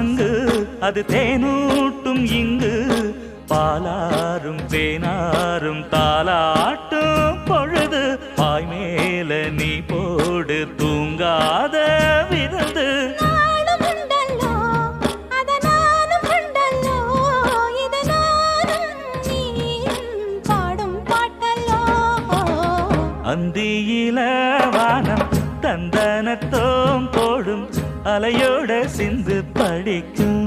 சங்கு அது தேனூட்டும் இங்கு பாலாரும் தேனாரும் தாலாட்டும் பொழுது பாய் மேல நீ போடு தூங்காத விருந்து அந்தியில வானம் தந்தனத்தோம் போடும் அலையோட சிந்து படிக்கும்